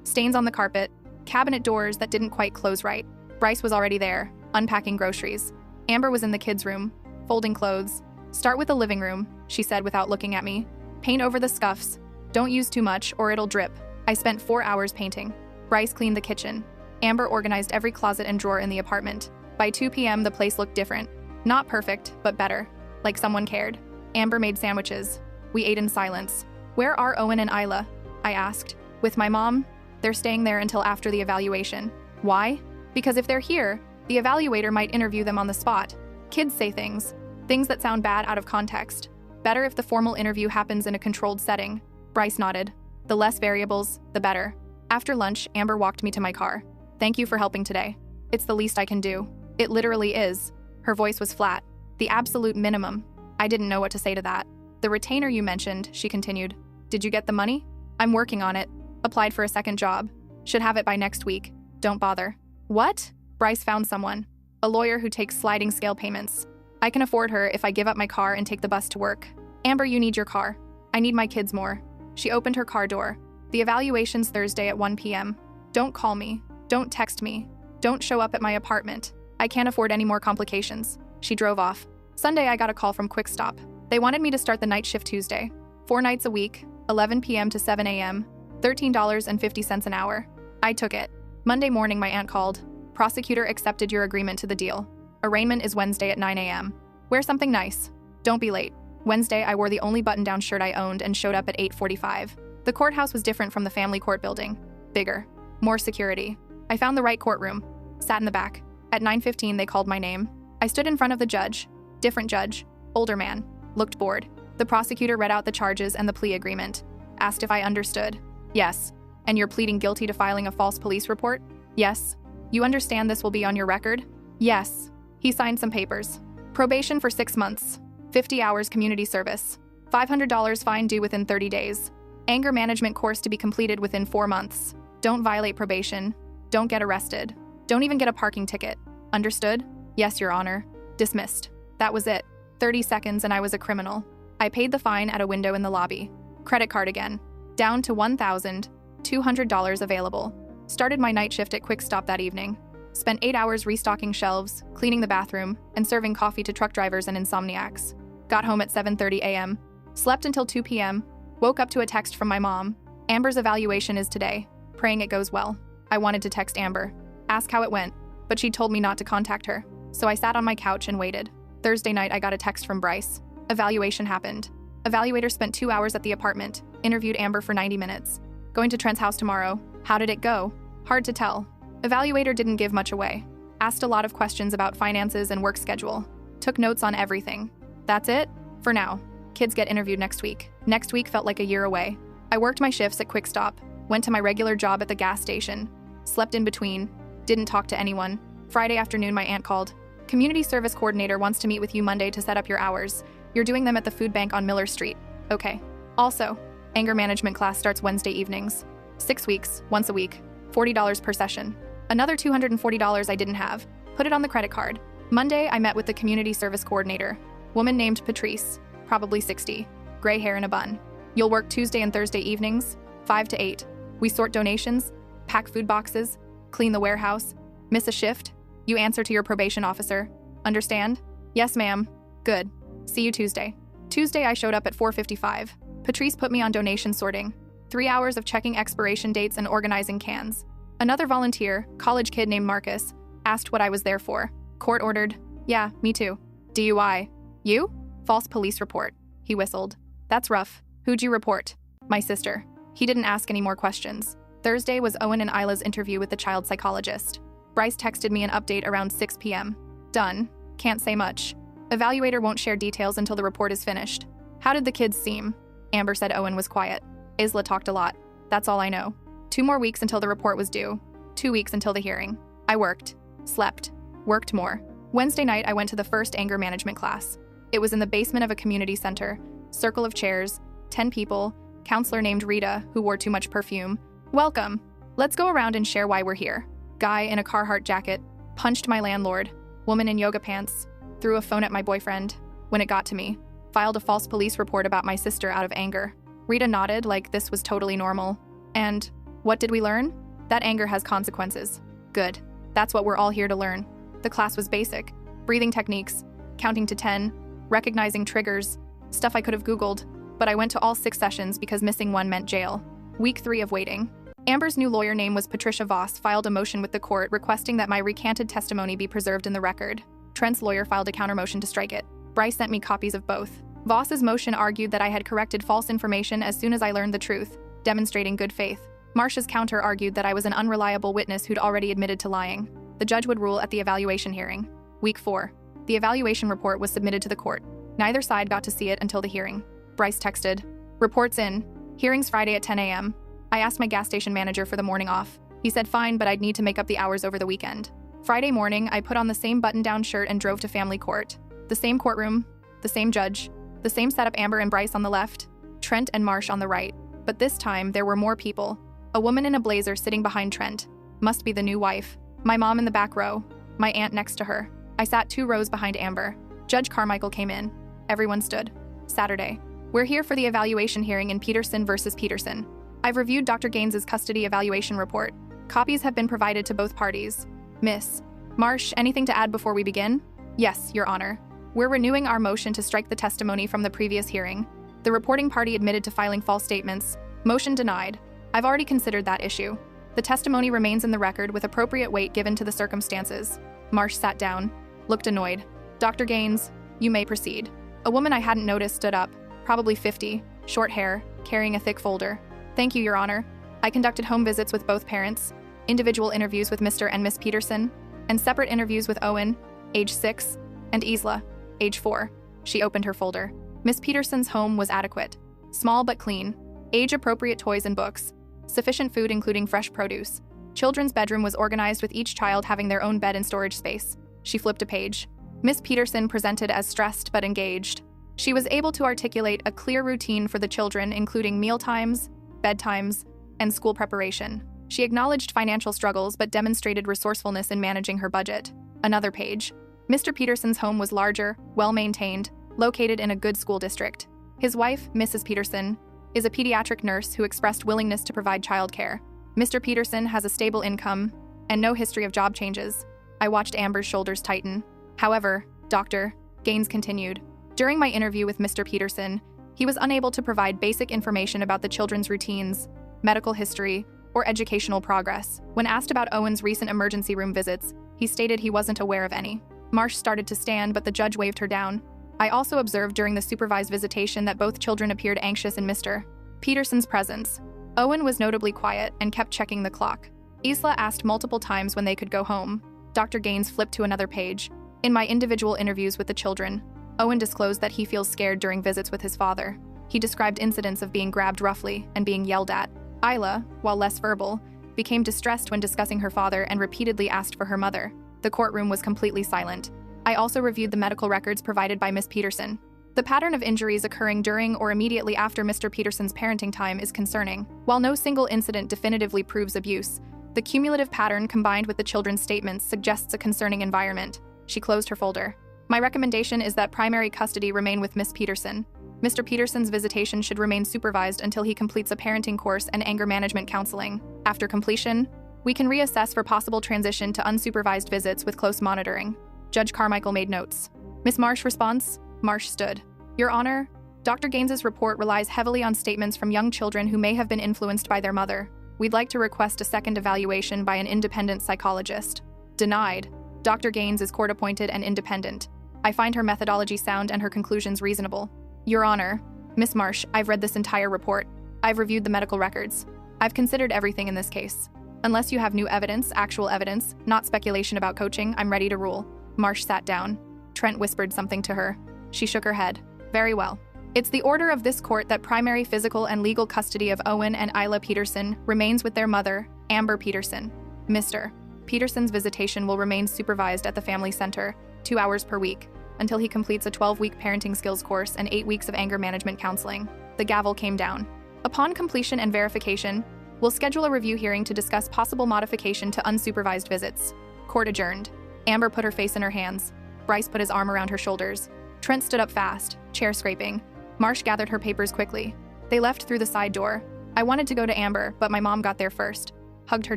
stains on the carpet, cabinet doors that didn't quite close right. Bryce was already there, unpacking groceries. Amber was in the kids' room, folding clothes. Start with the living room, she said without looking at me. Paint over the scuffs. Don't use too much or it'll drip. I spent 4 hours painting. Bryce cleaned the kitchen. Amber organized every closet and drawer in the apartment. By 2 p.m., the place looked different. Not perfect, but better. Like someone cared. Amber made sandwiches. We ate in silence. Where are Owen and Isla? I asked. With my mom? They're staying there until after the evaluation. Why? Because if they're here, the evaluator might interview them on the spot. Kids say things that sound bad out of context. Better if the formal interview happens in a controlled setting. Bryce nodded. The less variables, the better. After lunch, Amber walked me to my car. Thank you for helping today. It's the least I can do. It literally is. Her voice was flat. The absolute minimum. I didn't know what to say to that. The retainer you mentioned, she continued. Did you get the money? I'm working on it. Applied for a second job. Should have it by next week. Don't bother. What? Bryce found someone. A lawyer who takes sliding scale payments. I can afford her if I give up my car and take the bus to work. Amber, you need your car. I need my kids more. She opened her car door. The evaluation's Thursday at 1 p.m. Don't call me. Don't text me. Don't show up at my apartment. I can't afford any more complications. She drove off. Sunday, I got a call from Quick Stop. They wanted me to start the night shift Tuesday. 4 nights a week, 11 p.m. to 7 a.m., $13.50 an hour. I took it. Monday morning, my aunt called. Prosecutor accepted your agreement to the deal. Arraignment is Wednesday at 9 a.m. Wear something nice. Don't be late. Wednesday, I wore the only button-down shirt I owned and showed up at 8:45. The courthouse was different from the family court building. Bigger. More security. I found the right courtroom. Sat in the back. At 9:15, they called my name. I stood in front of the judge. Different judge. Older man. Looked bored. The prosecutor read out the charges and the plea agreement. Asked if I understood. Yes. And you're pleading guilty to filing a false police report? Yes. You understand this will be on your record? Yes. He signed some papers. Probation for 6 months. 50 hours community service. $500 fine due within 30 days. Anger management course to be completed within 4 months. Don't violate probation. Don't get arrested. Don't even get a parking ticket. Understood? Yes, Your Honor. Dismissed. That was it. 30 seconds and I was a criminal. I paid the fine at a window in the lobby. Credit card again. Down to $1,200 available. Started my night shift at Quick Stop that evening. Spent 8 hours restocking shelves, cleaning the bathroom, and serving coffee to truck drivers and insomniacs. Got home at 7:30 a.m. Slept until 2 p.m. Woke up to a text from my mom. Amber's evaluation is today. Praying it goes well. I wanted to text Amber. Ask how it went, but she told me not to contact her. So I sat on my couch and waited. Thursday night, I got a text from Bryce. Evaluation happened. Evaluator spent 2 hours at the apartment. Interviewed Amber for 90 minutes. Going to Trent's house tomorrow. How did it go? Hard to tell. Evaluator didn't give much away. Asked a lot of questions about finances and work schedule. Took notes on everything. That's it? For now. Kids get interviewed next week. Next week felt like a year away. I worked my shifts at Quick Stop. Went to my regular job at the gas station. Slept in between. Didn't talk to anyone. Friday afternoon, my aunt called. Community service coordinator wants to meet with you Monday to set up your hours. You're doing them at the food bank on Miller Street. Okay. Also, anger management class starts Wednesday evenings. 6 weeks, once a week. $40 per session. Another $240 I didn't have. Put it on the credit card. Monday, I met with the community service coordinator. Woman named Patrice, probably 60. Gray hair and a bun. You'll work Tuesday and Thursday evenings, 5 to 8. We sort donations, pack food boxes, clean the warehouse. Miss a shift? You answer to your probation officer. Understand? Yes, ma'am. Good. See you Tuesday. Tuesday, I showed up at 4:55. Patrice put me on donation sorting. 3 hours of checking expiration dates and organizing cans. Another volunteer, college kid named Marcus, asked what I was there for. Court ordered. Yeah, me too. DUI. You? False police report. He whistled. That's rough. Who'd you report? My sister. He didn't ask any more questions. Thursday was Owen and Isla's interview with the child psychologist. Bryce texted me an update around 6 p.m. Done. Can't say much. Evaluator won't share details until the report is finished. How did the kids seem? Amber said Owen was quiet. Isla talked a lot. That's all I know. 2 more weeks until the report was due. 2 weeks until the hearing. I worked. Slept. Worked more. Wednesday night, I went to the first anger management class. It was in the basement of a community center. Circle of chairs. 10 people. Counselor named Rita, who wore too much perfume. Welcome. Let's go around and share why we're here. Guy in a Carhartt jacket. Punched my landlord. Woman in yoga pants. Threw a phone at my boyfriend. When it got to me. Filed a false police report about my sister out of anger. Rita nodded like this was totally normal. And what did we learn? That anger has consequences. Good. That's what we're all here to learn. The class was basic. Breathing techniques, counting to 10, recognizing triggers, stuff I could have Googled, but I went to all 6 sessions because missing one meant jail. Week 3 of waiting. Amber's new lawyer name was Patricia Voss filed a motion with the court requesting that my recanted testimony be preserved in the record. Trent's lawyer filed a countermotion to strike it. Bryce sent me copies of both. Voss's motion argued that I had corrected false information as soon as I learned the truth, demonstrating good faith. Marcia's counter argued that I was an unreliable witness who'd already admitted to lying. The judge would rule at the evaluation hearing. Week 4. The evaluation report was submitted to the court. Neither side got to see it until the hearing. Bryce texted, "Report's in. Hearing's Friday at 10 a.m. I asked my gas station manager for the morning off. He said fine, but I'd need to make up the hours over the weekend. Friday morning, I put on the same button-down shirt and drove to family court. The same courtroom, the The same judge, the same setup, Amber and Bryce on the left, Trent and Marsh on the right. But this time, there were more people. A woman in a blazer sitting behind Trent. Must be the new wife. My mom in the back row. My aunt next to her. I sat 2 rows behind Amber. Judge Carmichael came in. Everyone stood. Saturday. We're here for the evaluation hearing in Peterson versus Peterson. I've reviewed Dr. Gaines's custody evaluation report. Copies have been provided to both parties. Miss Marsh, anything to add before we begin? Yes, Your Honor. We're renewing our motion to strike the testimony from the previous hearing. The reporting party admitted to filing false statements. Motion denied. I've already considered that issue. The testimony remains in the record with appropriate weight given to the circumstances. Marsh sat down, looked annoyed. Dr. Gaines, you may proceed. A woman I hadn't noticed stood up, probably 50, short hair, carrying a thick folder. Thank you, Your Honor. I conducted home visits with both parents, individual interviews with Mr. and Miss Peterson, and separate interviews with Owen, age 6, and Isla, age 4. She opened her folder. Miss Peterson's home was adequate. Small but clean. Age-appropriate toys and books. Sufficient food including fresh produce. Children's bedroom was organized with each child having their own bed and storage space. She flipped a page. Miss Peterson presented as stressed but engaged. She was able to articulate a clear routine for the children, including mealtimes, bedtimes, and school preparation. She acknowledged financial struggles but demonstrated resourcefulness in managing her budget. Another page. Mr. Peterson's home was larger, well-maintained, located in a good school district. His wife, Mrs. Peterson, is a pediatric nurse who expressed willingness to provide childcare. Mr. Peterson has a stable income and no history of job changes. I watched Amber's shoulders tighten. However, Dr. Gaines continued. During my interview with Mr. Peterson, he was unable to provide basic information about the children's routines, medical history, or educational progress. When asked about Owen's recent emergency room visits, he stated he wasn't aware of any. Marsh started to stand, but the judge waved her down. I also observed during the supervised visitation that both children appeared anxious in Mr. Peterson's presence. Owen was notably quiet and kept checking the clock. Isla asked multiple times when they could go home. Dr. Gaines flipped to another page. In my individual interviews with the children, Owen disclosed that he feels scared during visits with his father. He described incidents of being grabbed roughly and being yelled at. Isla, while less verbal, became distressed when discussing her father and repeatedly asked for her mother. The courtroom was completely silent. I also reviewed the medical records provided by Miss Peterson. The pattern of injuries occurring during or immediately after Mr. Peterson's parenting time is concerning. While no single incident definitively proves abuse, the cumulative pattern combined with the children's statements suggests a concerning environment. She closed her folder. My recommendation is that primary custody remain with Miss Peterson. Mr. Peterson's visitation should remain supervised until he completes a parenting course and anger management counseling. After completion, we can reassess for possible transition to unsupervised visits with close monitoring. Judge Carmichael made notes. Miss Marsh response? Marsh stood. Your Honor, Dr. Gaines's report relies heavily on statements from young children who may have been influenced by their mother. We'd like to request a second evaluation by an independent psychologist. Denied. Dr. Gaines is court-appointed and independent. I find her methodology sound and her conclusions reasonable. Your Honor, Miss Marsh, I've read this entire report. I've reviewed the medical records. I've considered everything in this case. Unless you have new evidence, actual evidence, not speculation about coaching, I'm ready to rule. Marsh sat down. Trent whispered something to her. She shook her head. Very well. It's the order of this court that primary physical and legal custody of Owen and Isla Peterson remains with their mother, Amber Peterson. Mr. Peterson's visitation will remain supervised at the family center, 2 hours per week, until he completes a 12-week parenting skills course and 8 weeks of anger management counseling. The gavel came down. Upon completion and verification, we'll schedule a review hearing to discuss possible modification to unsupervised visits. Court adjourned. Amber put her face in her hands. Bryce put his arm around her shoulders. Trent stood up fast, chair scraping. Marsh gathered her papers quickly. They left through the side door. I wanted to go to Amber, but my mom got there first. Hugged her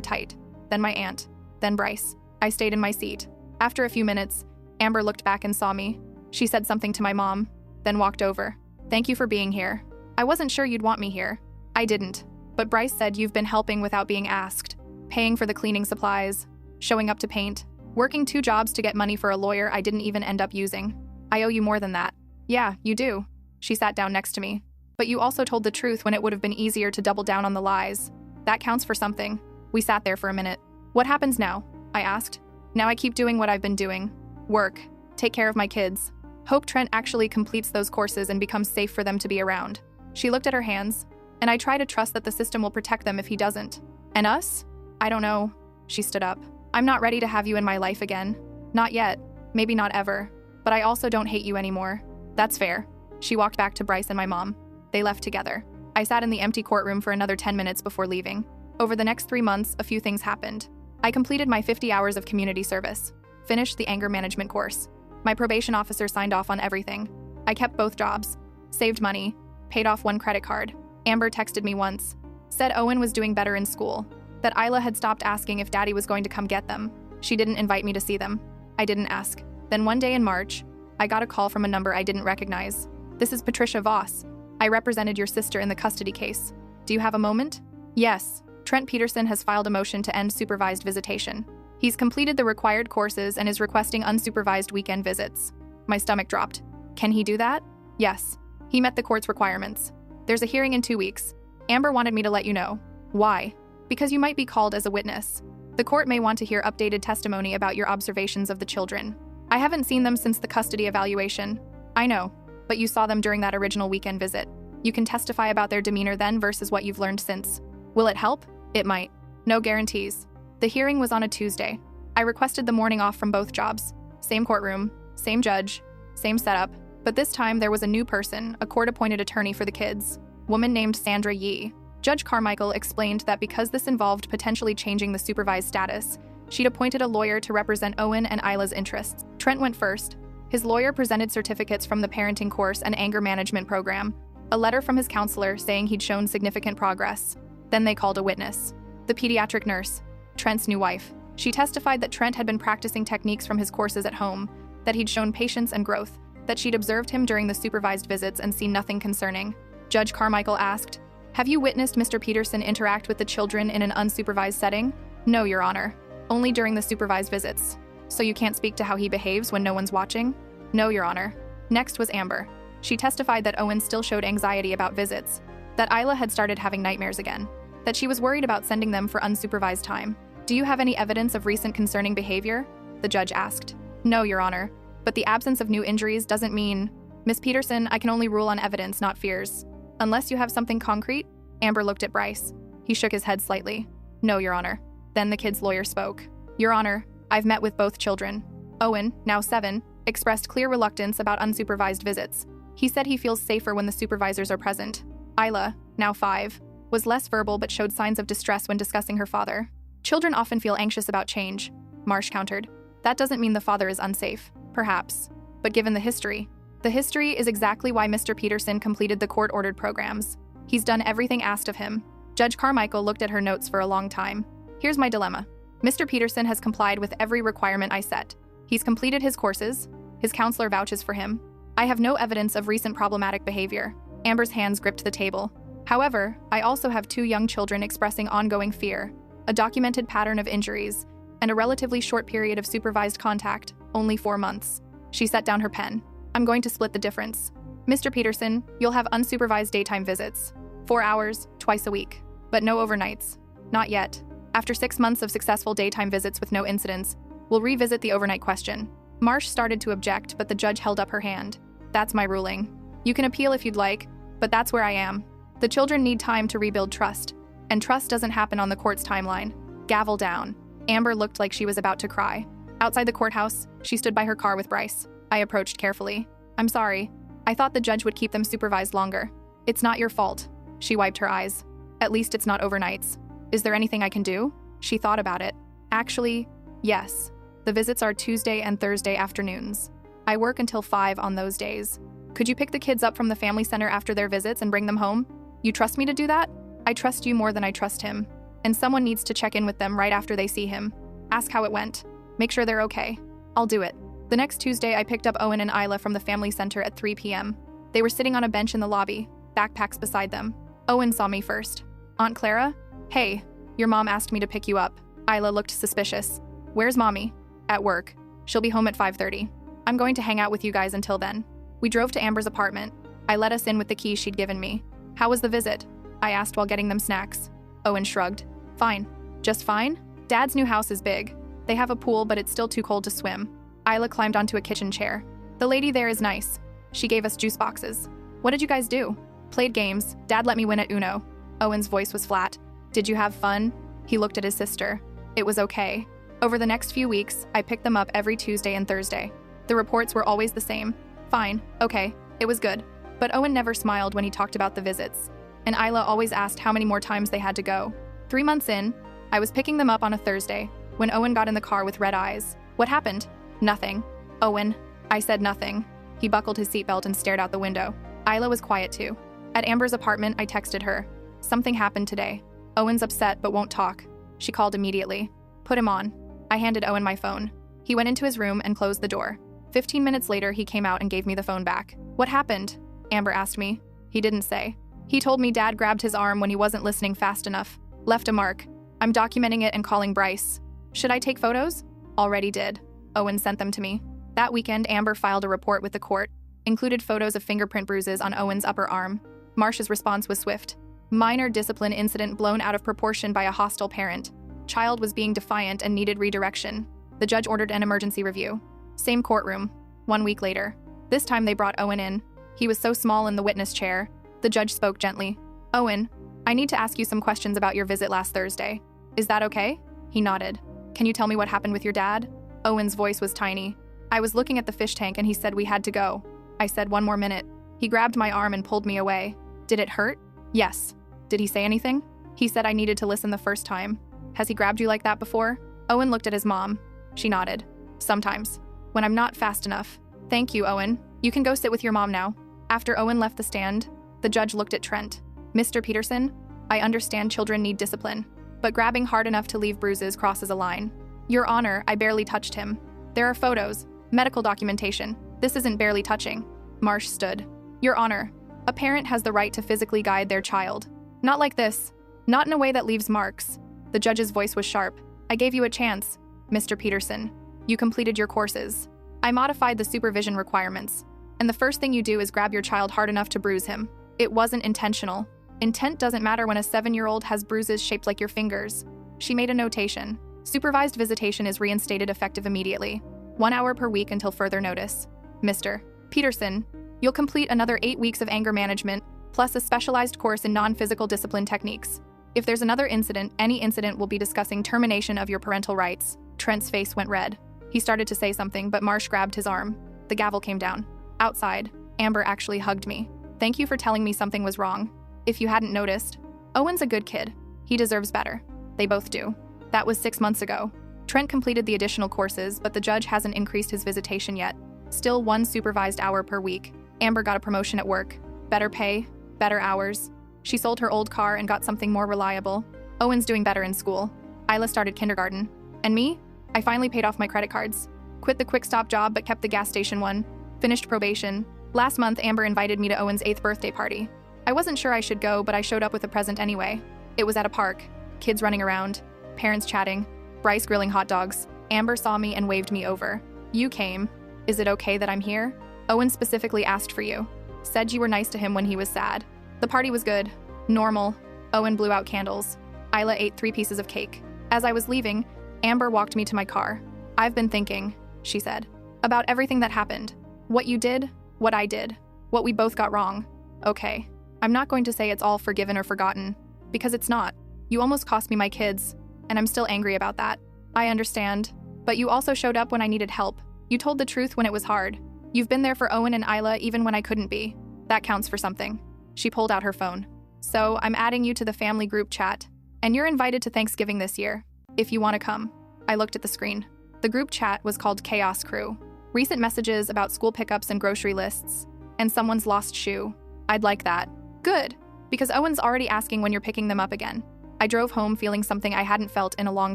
tight. Then my aunt. Then Bryce. I stayed in my seat. After a few minutes, Amber looked back and saw me. She said something to my mom, then walked over. Thank you for being here. I wasn't sure you'd want me here. I didn't. But Bryce said you've been helping without being asked. Paying for the cleaning supplies, showing up to paint, working 2 jobs to get money for a lawyer I didn't even end up using. I owe you more than that. Yeah, you do. She sat down next to me. But you also told the truth when it would have been easier to double down on the lies. That counts for something. We sat there for a minute. What happens now? I asked. Now I keep doing what I've been doing. Work. Take care of my kids. Hope Trent actually completes those courses and becomes safe for them to be around. She looked at her hands, and I try to trust that the system will protect them if he doesn't. And us? I don't know. She stood up. I'm not ready to have you in my life again. Not yet. Maybe not ever. But I also don't hate you anymore. That's fair. She walked back to Bryce and my mom. They left together. I sat in the empty courtroom for another 10 minutes before leaving. Over the next 3 months, a few things happened. I completed my 50 hours of community service, finished the anger management course. My probation officer signed off on everything. I kept both jobs, saved money, paid off one credit card. Amber texted me once, said Owen was doing better in school, that Isla had stopped asking if Daddy was going to come get them. She didn't invite me to see them. I didn't ask. Then one day in March, I got a call from a number I didn't recognize. This is Patricia Voss. I represented your sister in the custody case. Do you have a moment? Yes. Trent Peterson has filed a motion to end supervised visitation. He's completed the required courses and is requesting unsupervised weekend visits. My stomach dropped. Can he do that? Yes. He met the court's requirements. There's a hearing in 2 weeks. Amber wanted me to let you know. Why? Because you might be called as a witness. The court may want to hear updated testimony about your observations of the children. I haven't seen them since the custody evaluation. I know, but you saw them during that original weekend visit. You can testify about their demeanor then versus what you've learned since. Will it help? It might. No guarantees. The hearing was on a Tuesday. I requested the morning off from both jobs. Same courtroom, same judge, same setup. But this time there was a new person, a court-appointed attorney for the kids, woman named Sandra Yee. Judge Carmichael explained that because this involved potentially changing the supervised status, she'd appointed a lawyer to represent Owen and Isla's interests. Trent went first. His lawyer presented certificates from the parenting course and anger management program, a letter from his counselor saying he'd shown significant progress. Then they called a witness, the pediatric nurse, Trent's new wife. She testified that Trent had been practicing techniques from his courses at home, that he'd shown patience and growth, that she'd observed him during the supervised visits and seen nothing concerning. Judge Carmichael asked, "Have you witnessed Mr. Peterson interact with the children in an unsupervised setting?" "No, Your Honor. Only during the supervised visits." "So you can't speak to how he behaves when no one's watching?" "No, Your Honor." Next was Amber. She testified that Owen still showed anxiety about visits, that Isla had started having nightmares again, that she was worried about sending them for unsupervised time. "Do you have any evidence of recent concerning behavior?" the judge asked. "No, Your Honor. But the absence of new injuries doesn't mean—" "Miss Peterson, I can only rule on evidence, not fears. Unless you have something concrete?" Amber looked at Bryce. He shook his head slightly. "No, Your Honor." Then the kid's lawyer spoke. "Your Honor, I've met with both children. Owen, now 7, expressed clear reluctance about unsupervised visits. He said he feels safer when the supervisors are present. Isla, now 5, was less verbal but showed signs of distress when discussing her father. Children often feel anxious about change," Marsh countered. "That doesn't mean the father is unsafe. Perhaps. But given the history is exactly why Mr. Peterson completed the court-ordered programs. He's done everything asked of him." Judge Carmichael looked at her notes for a long time. "Here's my dilemma. Mr. Peterson has complied with every requirement I set. He's completed his courses. His counselor vouches for him. I have no evidence of recent problematic behavior." Amber's hands gripped the table. "However, I also have 2 young children expressing ongoing fear, a documented pattern of injuries, and a relatively short period of supervised contact, only 4 months." She set down her pen. "I'm going to split the difference. Mr. Peterson, you'll have unsupervised daytime visits. 4 hours, twice a week. But no overnights. Not yet. After 6 months of successful daytime visits with no incidents, we'll revisit the overnight question." Marsh started to object, but the judge held up her hand. "That's my ruling. You can appeal if you'd like, but that's where I am. The children need time to rebuild trust, and trust doesn't happen on the court's timeline." Gavel down. Amber looked like she was about to cry. Outside the courthouse, she stood by her car with Bryce. I approached carefully. "I'm sorry. I thought the judge would keep them supervised longer." "It's not your fault." She wiped her eyes. "At least it's not overnights. Is there anything I can do?" She thought about it. "Actually, yes. The visits are Tuesday and Thursday afternoons. I work until 5 on those days. Could you pick the kids up from the family center after their visits and bring them home? You trust me to do that?" "I trust you more than I trust him. And someone needs to check in with them right after they see him. Ask how it went. Make sure they're okay." "I'll do it." The next Tuesday, I picked up Owen and Isla from the family center at 3 p.m. They were sitting on a bench in the lobby, backpacks beside them. Owen saw me first. "Aunt Clara? Hey, your mom asked me to pick you up." Isla looked suspicious. "Where's Mommy?" "At work. She'll be home at 5:30. I'm going to hang out with you guys until then." We drove to Amber's apartment. I let us in with the keys she'd given me. "How was the visit?" I asked while getting them snacks. Owen shrugged. "Fine." "Just fine?" "Dad's new house is big. They have a pool, but it's still too cold to swim." Isla climbed onto a kitchen chair. "The lady there is nice. She gave us juice boxes." "What did you guys do?" "Played games. Dad let me win at Uno." Owen's voice was flat. "Did you have fun?" He looked at his sister. "It was okay." Over the next few weeks, I picked them up every Tuesday and Thursday. The reports were always the same. Fine, okay, it was good. But Owen never smiled when he talked about the visits. And Isla always asked how many more times they had to go. 3 months in, I was picking them up on a Thursday, when Owen got in the car with red eyes. What happened? Nothing. Owen. I said nothing. He buckled his seatbelt and stared out the window. Isla was quiet too. At Amber's apartment, I texted her. Something happened today. Owen's upset but won't talk. She called immediately. Put him on. I handed Owen my phone. He went into his room and closed the door. 15 minutes later, he came out and gave me the phone back. What happened? Amber asked me. He didn't say. He told me Dad grabbed his arm when he wasn't listening fast enough. Left a mark. I'm documenting it and calling Bryce. Should I take photos? Already did. Owen sent them to me. That weekend, Amber filed a report with the court. Included photos of fingerprint bruises on Owen's upper arm. Marsh's response was swift. Minor discipline incident blown out of proportion by a hostile parent. Child was being defiant and needed redirection. The judge ordered an emergency review. Same courtroom. 1 week later. This time they brought Owen in. He was so small in the witness chair. The judge spoke gently. Owen, I need to ask you some questions about your visit last Thursday. Is that okay? He nodded. Can you tell me what happened with your dad? Owen's voice was tiny. I was looking at the fish tank and he said we had to go. I said 1 more minute. He grabbed my arm and pulled me away. Did it hurt? Yes. Did he say anything? He said I needed to listen the first time. Has he grabbed you like that before? Owen looked at his mom. She nodded. Sometimes. When I'm not fast enough. Thank you, Owen. You can go sit with your mom now. After Owen left the stand, the judge looked at Trent. Mr. Peterson, I understand children need discipline, but grabbing hard enough to leave bruises crosses a line. Your Honor, I barely touched him. There are photos, medical documentation. This isn't barely touching. Marsh stood. Your Honor, a parent has the right to physically guide their child. Not like this. Not in a way that leaves marks. The judge's voice was sharp. I gave you a chance, Mr. Peterson. You completed your courses. I modified the supervision requirements. And the first thing you do is grab your child hard enough to bruise him. It wasn't intentional. Intent doesn't matter when a 7-year-old has bruises shaped like your fingers. She made a notation. Supervised visitation is reinstated effective immediately. 1 hour per week until further notice. Mr. Peterson, you'll complete another 8 weeks of anger management, plus a specialized course in non-physical discipline techniques. If there's another incident, any incident will be discussing termination of your parental rights. Trent's face went red. He started to say something, but Marsh grabbed his arm. The gavel came down. Outside, Amber actually hugged me. Thank you for telling me something was wrong. If you hadn't noticed, Owen's a good kid. He deserves better. They both do. That was 6 months ago. Trent completed the additional courses, but the judge hasn't increased his visitation yet. Still 1 supervised hour per week. Amber got a promotion at work. Better pay, better hours. She sold her old car and got something more reliable. Owen's doing better in school. Isla started kindergarten. And me? I finally paid off my credit cards. Quit the quick stop job but kept the gas station one. Finished probation. Last month, Amber invited me to Owen's 8th birthday party. I wasn't sure I should go, but I showed up with a present anyway. It was at a park. Kids running around. Parents chatting. Bryce grilling hot dogs. Amber saw me and waved me over. You came. Is it okay that I'm here? Owen specifically asked for you. Said you were nice to him when he was sad. The party was good. Normal. Owen blew out candles. Isla ate 3 pieces of cake. As I was leaving, Amber walked me to my car. I've been thinking, she said, about everything that happened. What you did, what I did, what we both got wrong. Okay, I'm not going to say it's all forgiven or forgotten, because it's not. You almost cost me my kids, and I'm still angry about that. I understand, but you also showed up when I needed help. You told the truth when it was hard. You've been there for Owen and Isla even when I couldn't be. That counts for something. She pulled out her phone. So I'm adding you to the family group chat, and you're invited to Thanksgiving this year, if you want to come. I looked at the screen. The group chat was called Chaos Crew. Recent messages about school pickups and grocery lists, and someone's lost shoe. I'd like that. Good, because Owen's already asking when you're picking them up again. I drove home feeling something I hadn't felt in a long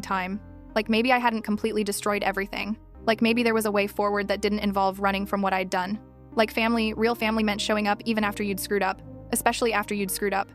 time. Like maybe I hadn't completely destroyed everything. Like maybe there was a way forward that didn't involve running from what I'd done. Like family, real family meant showing up even after you'd screwed up, especially after you'd screwed up.